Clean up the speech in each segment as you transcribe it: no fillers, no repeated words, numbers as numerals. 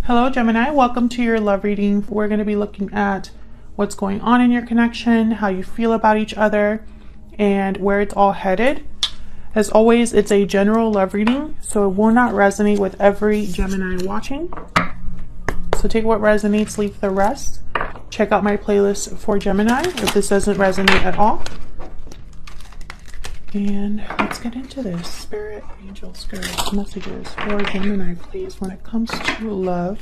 Hello Gemini, welcome to your love reading. We're going to be looking at what's going on in your connection, how you feel about each other, and where it's all headed. As always, it's a general love reading, so it will not resonate with every Gemini watching. So take what resonates, leave the rest. Check out my playlist for Gemini if this doesn't resonate at all. And let's get into this. Spirit, angel, spirits, messages for Gemini, please, when it comes to love.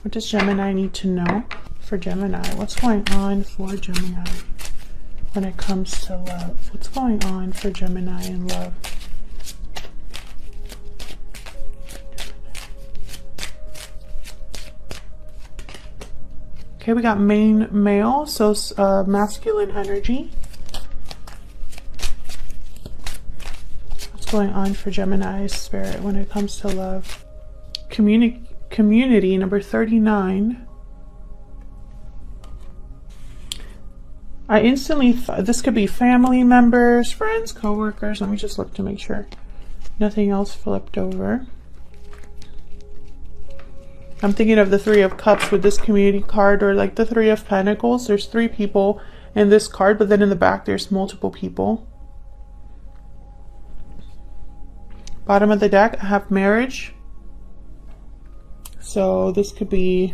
What does Gemini need to know for Gemini? What's going on for Gemini when it comes to love? What's going on for Gemini in love? Okay, we got main male, so masculine energy. Going on for Gemini's spirit when it comes to love. Community number 39. I instantly thought this could be family members, friends, co-workers. Let me just look to make sure nothing else flipped over. I'm thinking of the Three of Cups with this community card, or like the Three of Pentacles. There's 3 people in this card, but then in the back there's multiple people. Bottom of the deck, I have marriage. So this could be,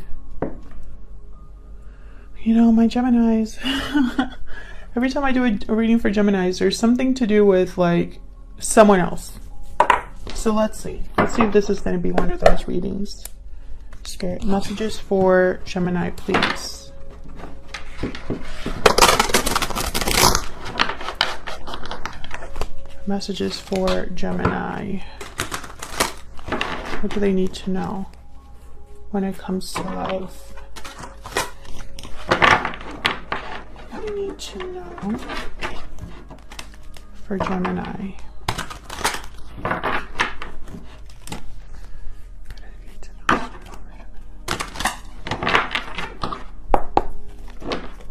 you know, my Geminis. Every time I do a reading for Geminis, there's something to do with like someone else. So let's see. Let's see if this is going to be one of those readings. Spirit, messages for Gemini, please. Messages for Gemini. What do they need to know when it comes to love? What do they need to know for Gemini?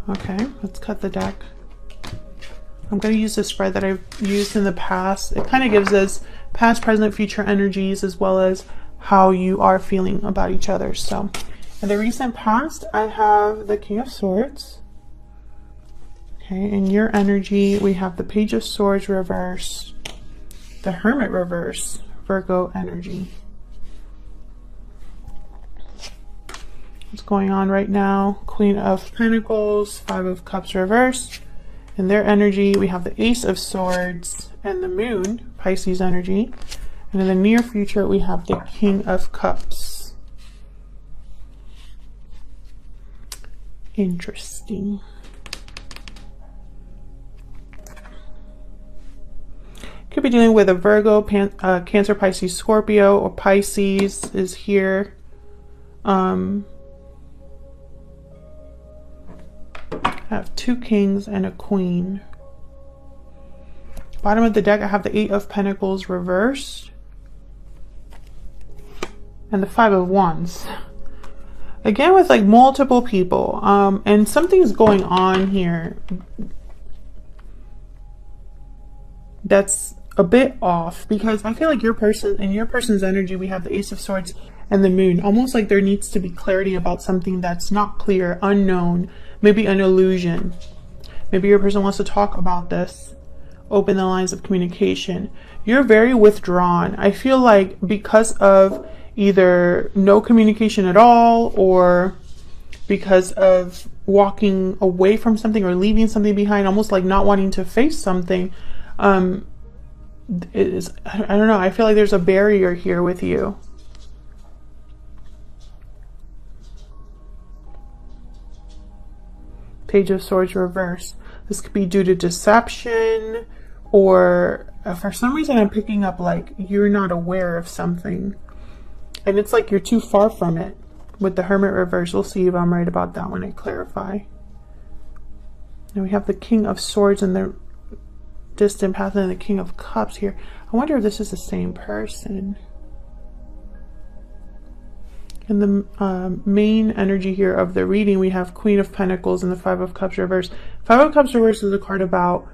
Okay, let's cut the deck. I'm going to use the spread that I've used in the past. It kind of gives us past, present, future energies, as well as how you are feeling about each other. So in the recent past, I have the King of Swords. Okay, in your energy, we have the Page of Swords reverse, the Hermit reverse, Virgo energy. What's going on right now? Queen of Pentacles, Five of Cups reverse. In their energy, we have the Ace of Swords and the Moon, Pisces energy. And in the near future, we have the King of Cups. Interesting. Could be dealing with a Virgo, Cancer, Pisces, Scorpio, or Pisces is here. I have 2 kings and a queen. Bottom of the deck, I have the 8 of Pentacles reversed. And the 5 of Wands. Again, with like multiple people. And something's going on here that's a bit off. Because I feel like your person, in your person's energy, we have the Ace of Swords and the Moon. Almost like there needs to be clarity about something that's not clear, unknown. Maybe an illusion. Maybe your person wants to talk about this. Open the lines of communication. You're very withdrawn. I feel like because of either no communication at all, or because of walking away from something or leaving something behind, almost like not wanting to face something. I don't know. I feel like there's a barrier here with you. Page of Swords reverse. This could be due to deception, or for some reason I'm picking up like you're not aware of something. And it's like you're too far from it with the Hermit reverse. We'll see if I'm right about that when I clarify. And we have the King of Swords in the distant past and the King of Cups here. I wonder if this is the same person. In the main energy here of the reading, we have Queen of Pentacles and the Five of Cups reverse. Five of Cups reverse is a card about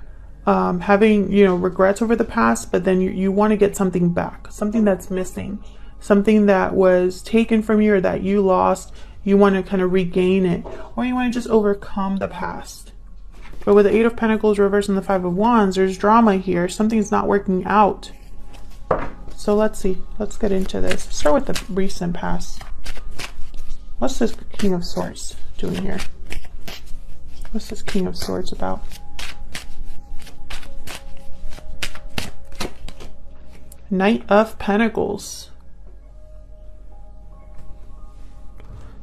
having, regrets over the past, but then you want to get something back, something that's missing. something that was taken from you or that you lost. You want to kind of regain it, or you want to just overcome the past. But with the Eight of Pentacles reversed and the Five of Wands, there's drama here. Something's not working out. So let's see. Let's get into this. Start with the recent past. What's this King of Swords doing here? What's this King of Swords about? Knight of Pentacles.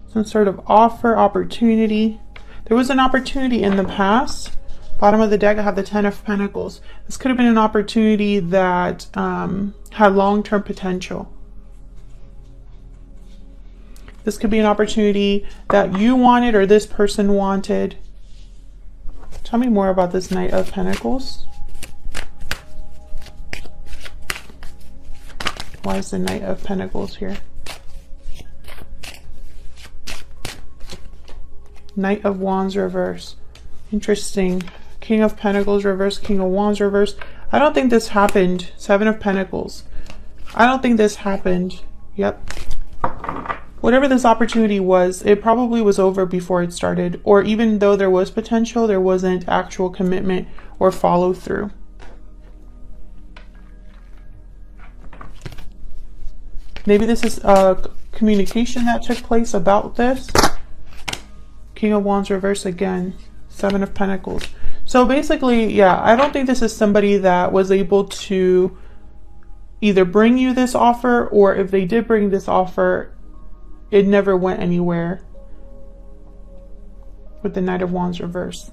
Some sort of offer, opportunity. There was an opportunity in the past. Bottom of the deck, I have the Ten of Pentacles. This could have been an opportunity that had long-term potential. This could be an opportunity that you wanted or this person wanted. Tell me more about this Knight of Pentacles. Why is the Knight of Pentacles here? Knight of Wands reverse. Interesting. King of Pentacles reverse, King of Wands reverse. I don't think this happened. Seven of Pentacles. I don't think this happened. Yep. Whatever this opportunity was, it probably was over before it started. Or even though there was potential, there wasn't actual commitment or follow through. Maybe this is a communication that took place about this. King of Wands reverse again. Seven of Pentacles. So basically, yeah, I don't think this is somebody that was able to either bring you this offer, or if they did bring this offer, it never went anywhere with the Knight of Wands reverse.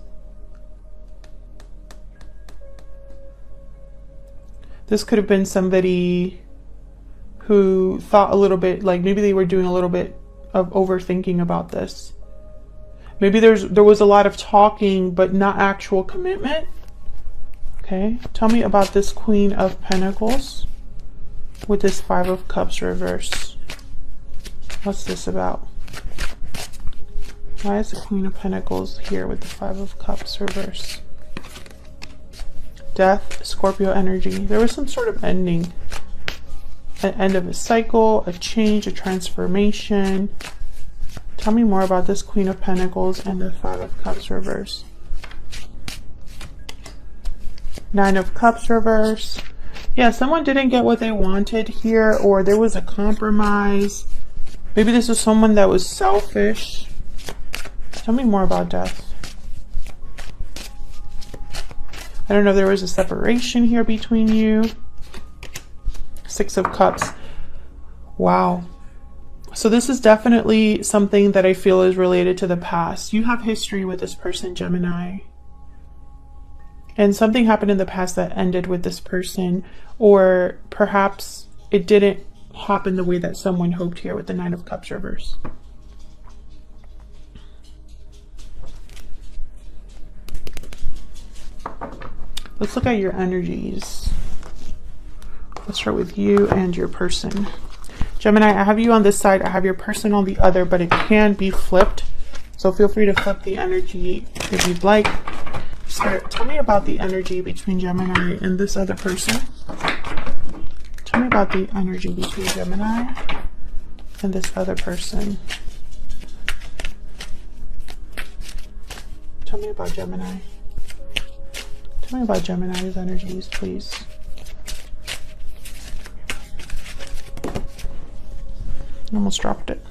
This could have been somebody who thought a little bit, like maybe they were doing a little bit of overthinking about this. Maybe there was a lot of talking, but not actual commitment. Okay, tell me about this Queen of Pentacles with this Five of Cups reverse. What's this about? Why is the Queen of Pentacles here with the Five of Cups reverse? Death, Scorpio energy. There was some sort of ending. An end of a cycle, a change, a transformation. Tell me more about this Queen of Pentacles and the Five of Cups reverse. Nine of Cups reverse. Yeah, someone didn't get what they wanted here, or there was a compromise. Maybe this was someone that was selfish. Tell me more about death. I don't know if there was a separation here between you. Six of Cups. Wow. So this is definitely something that I feel is related to the past. You have history with this person, Gemini. And something happened in the past that ended with this person. Or perhaps it didn't happen the way that someone hoped here with the Nine of Cups reverse. Let's look at your energies. Let's start with you and your person. Gemini, I have you on this side, I have your person on the other, but it can be flipped. So feel free to flip the energy if you'd like. Spirit, tell me about the energy between Gemini and this other person. Tell me about the energy between Gemini and this other person. Tell me about Gemini. Tell me about Gemini's energies, please. Almost dropped it.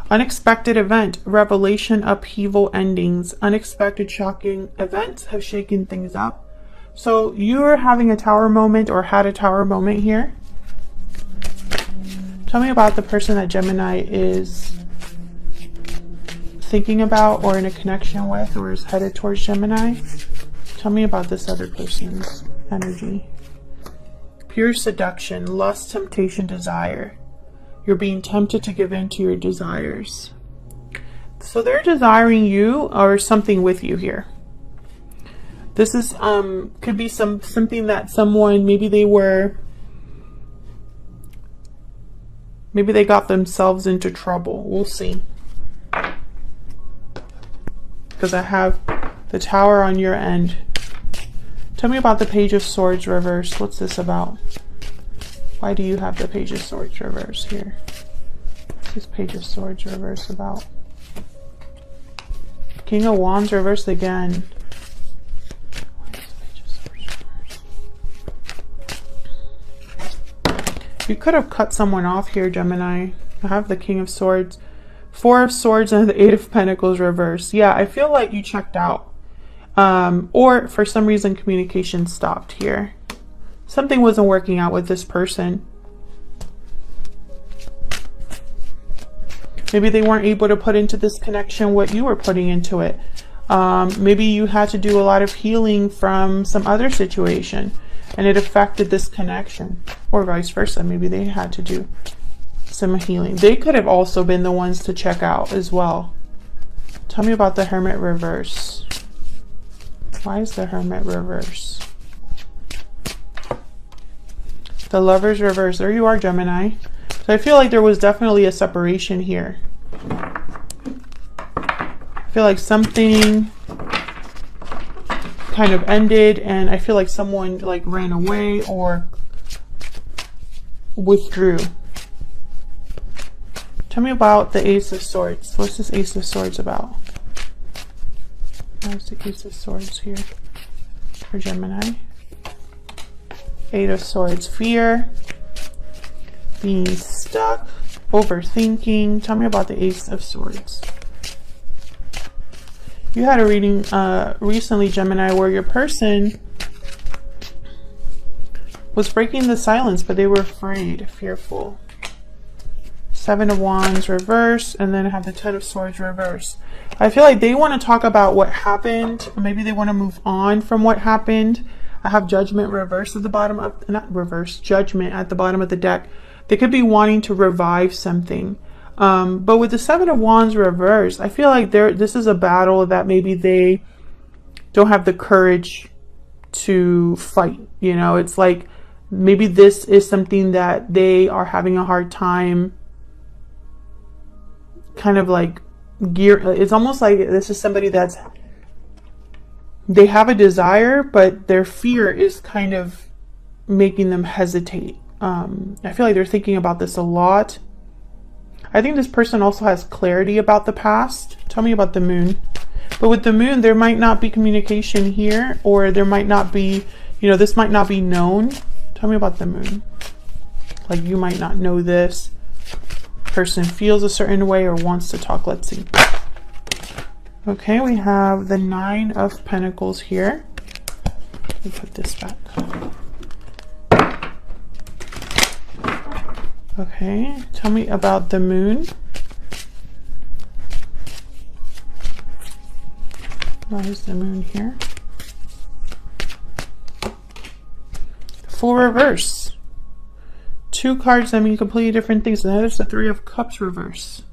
Unexpected event, revelation, upheaval, endings. Unexpected, shocking events have shaken things up. So you're having a tower moment or had a tower moment here. Tell me about the person that Gemini is thinking about or in a connection with or is headed towards Gemini. Tell me about this other person's energy. Pure seduction, lust, temptation, desire. You're being tempted to give in to your desires. So they're desiring you or something with you here. This is could be something that someone, maybe they got themselves into trouble. We'll see. Because I have the Tower on your end. Tell me about the Page of Swords reverse. What's this about? Why do you have the Page of Swords reverse here? What's this Page of Swords reverse about? King of Wands reversed again. You could have cut someone off here, Gemini. I have the King of Swords, Four of Swords, and the Eight of Pentacles reversed. Yeah, I feel like you checked out. Or for some reason communication stopped here. Something wasn't working out with this person. Maybe they weren't able to put into this connection what you were putting into it. Maybe you had to do a lot of healing from some other situation and it affected this connection, or vice versa. Maybe they had to do some healing. They could have also been the ones to check out as well. Tell me about the Hermit reverse. Why is the Hermit reverse? The Lovers reverse. There you are, Gemini. So I feel like there was definitely a separation here. I feel like something kind of ended, and I feel like someone like ran away or withdrew. Tell me about the Ace of Swords. What's this Ace of Swords about? Where's the Ace of Swords here for Gemini? Eight of Swords. Fear. Being stuck. Overthinking. Tell me about the Ace of Swords. You had a reading recently, Gemini, where your person was breaking the silence, but they were afraid, fearful. Seven of Wands reverse, and then I have the Ten of Swords reverse. I feel like they want to talk about what happened, or maybe they want to move on from what happened. I have Judgment reverse at the bottom of, not reverse, Judgment at the bottom of the deck. They could be wanting to revive something. But with the Seven of Wands reverse, I feel like this is a battle that maybe they don't have the courage to fight. You know, it's like maybe this is something that they are having a hard time kind of like it's almost like this is somebody that's, they have a desire, but their fear is kind of making them hesitate. I feel like they're thinking about this a lot. I think this person also has clarity about the past. Tell me about the Moon. But with the Moon, there might not be communication here, or there might not be, you know, this might not be known. Tell me about the Moon. Like you might not know this. Person feels a certain way or wants to talk. Let's see. Okay, we have the Nine of Pentacles here. Let me put this back. Okay, tell me about the Moon. Why is the Moon here? Full reverse. Two cards that mean completely different things. And there's the Three of Cups reverse.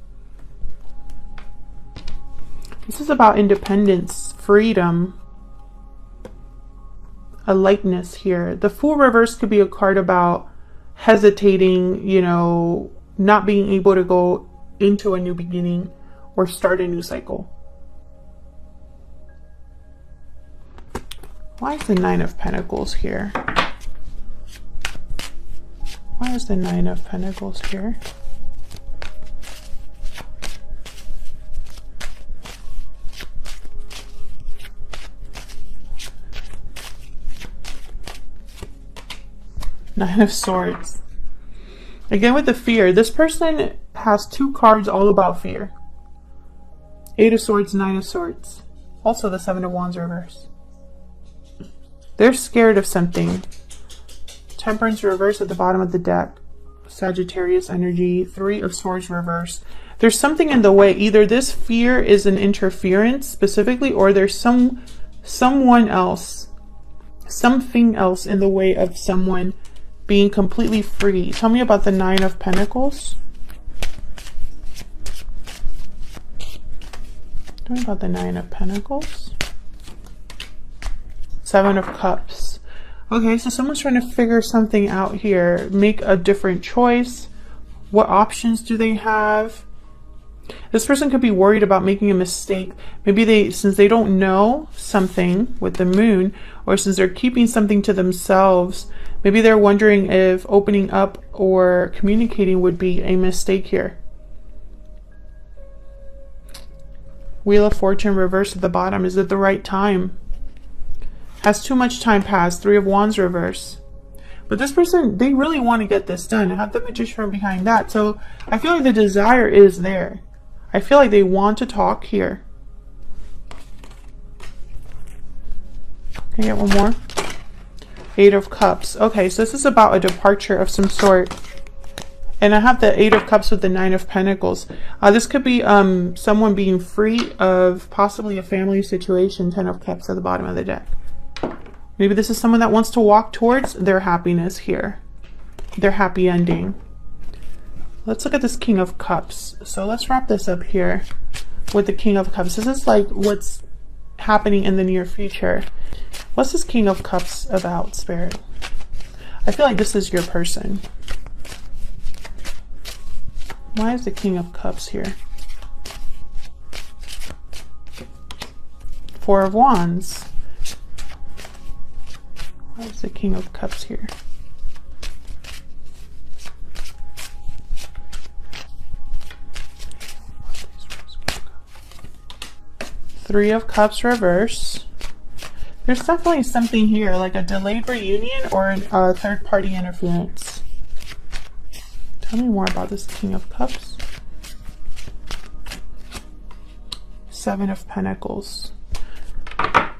This is about independence, freedom, a lightness here. The Fool reverse could be a card about hesitating, you know, not being able to go into a new beginning or start a new cycle. Why is the Nine of Pentacles here? Why is the Nine of Pentacles here? Nine of Swords. Again with the fear. This person has two cards all about fear. Eight of Swords, Nine of Swords. Also the Seven of Wands reverse. They're scared of something. Temperance reverse at the bottom of the deck. Sagittarius energy. Three of Swords reverse. There's something in the way. Either this fear is an interference specifically, or there's someone else, something else in the way of someone being completely free. Tell me about the Nine of Pentacles. Tell me about the Nine of Pentacles. Seven of Cups. Okay, so someone's trying to figure something out here. Make a different choice. What options do they have? This person could be worried about making a mistake. Maybe since they don't know something with the moon, or since they're keeping something to themselves, maybe they're wondering if opening up or communicating would be a mistake here. Wheel of Fortune reversed at the bottom. Is it the right time? Has too much time passed? 3 of Wands reverse. But this person, they really want to get this done. I have the Magician behind that. So I feel like the desire is there. I feel like they want to talk here. Can I get one more? 8 of Cups. Okay, so this is about a departure of some sort. And I have the 8 of Cups with the 9 of Pentacles. This could be someone being free of possibly a family situation. 10 of Cups at the bottom of the deck. Maybe this is someone that wants to walk towards their happiness here. Their happy ending. Let's look at this King of Cups. So let's wrap this up here with the King of Cups. This is like what's happening in the near future. What's this King of Cups about, Spirit? I feel like this is your person. Why is the King of Cups here? 4 of Wands. Why is the King of Cups here? 3 of Cups reverse. There's definitely something here, like a delayed reunion or a third-party interference. Tell me more about this King of Cups. 7 of Pentacles.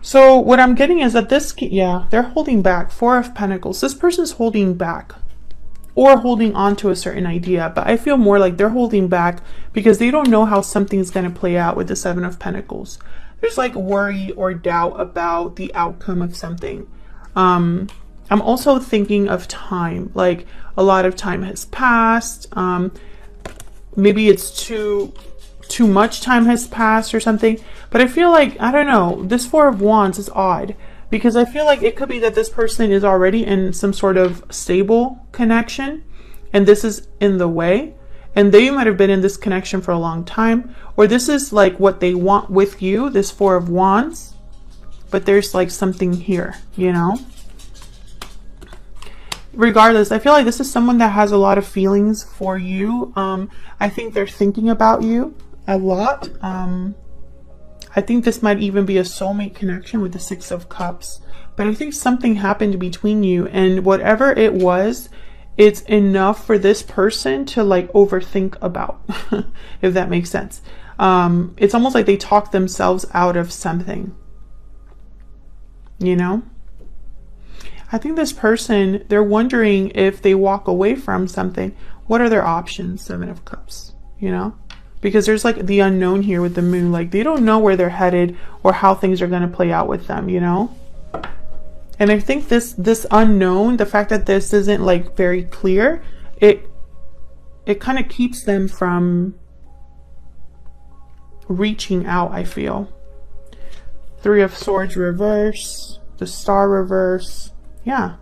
So what I'm getting is that this, yeah, they're holding back. 4 of Pentacles. This person's holding back or holding on to a certain idea, but I feel more like they're holding back because they don't know how something's going to play out with the 7 of Pentacles. There's like worry or doubt about the outcome of something. I'm also thinking of time, like a lot of time has passed. Maybe it's too much time has passed or something, but I feel like, I don't know, this 4 of Wands is odd because I feel like it could be that this person is already in some sort of stable connection and this is in the way, and they might have been in this connection for a long time, or this is like what they want with you, this 4 of Wands, but there's like something here, you know? Regardless, I feel like this is someone that has a lot of feelings for you. I think they're thinking about you a lot. I think this might even be a soulmate connection with the 6 of Cups. But I think something happened between you, and whatever it was, it's enough for this person to like overthink about, if that makes sense. It's almost like they talk themselves out of something, you know? I think this person, they're wondering if they walk away from something, what are their options? 7 of Cups, you know? Because there's like the unknown here with the moon. Like they don't know where they're headed or how things are going to play out with them, you know? And I think this unknown, the fact that this isn't like very clear, it kind of keeps them from reaching out, I feel. 3 of Swords reverse, the Star reverse. Yeah.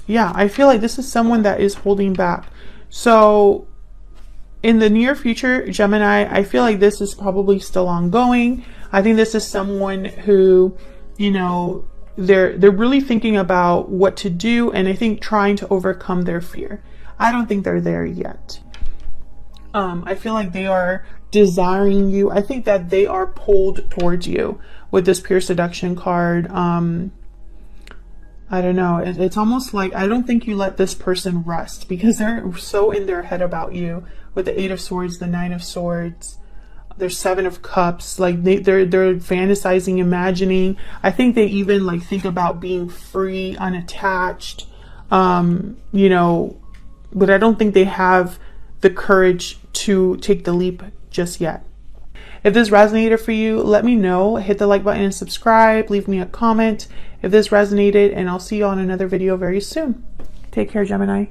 Yeah, I feel like this is someone that is holding back. So in the near future, Gemini, I feel like this is probably still ongoing. I think this is someone who, you know, they're really thinking about what to do, and I think trying to overcome their fear. I don't think they're there yet. I feel like they are desiring you. I think that they are pulled towards you with this Pure Seduction card. I don't know. It's almost like I don't think you let this person rest because they're so in their head about you with the 8 of Swords, the 9 of Swords. There's 7 of Cups. Like they're fantasizing, imagining. I think they even like think about being free, unattached. You know, but I don't think they have the courage to take the leap just yet. If this resonated for you, let me know. Hit the like button and subscribe. Leave me a comment if this resonated, and I'll see you on another video very soon. Take care, Gemini.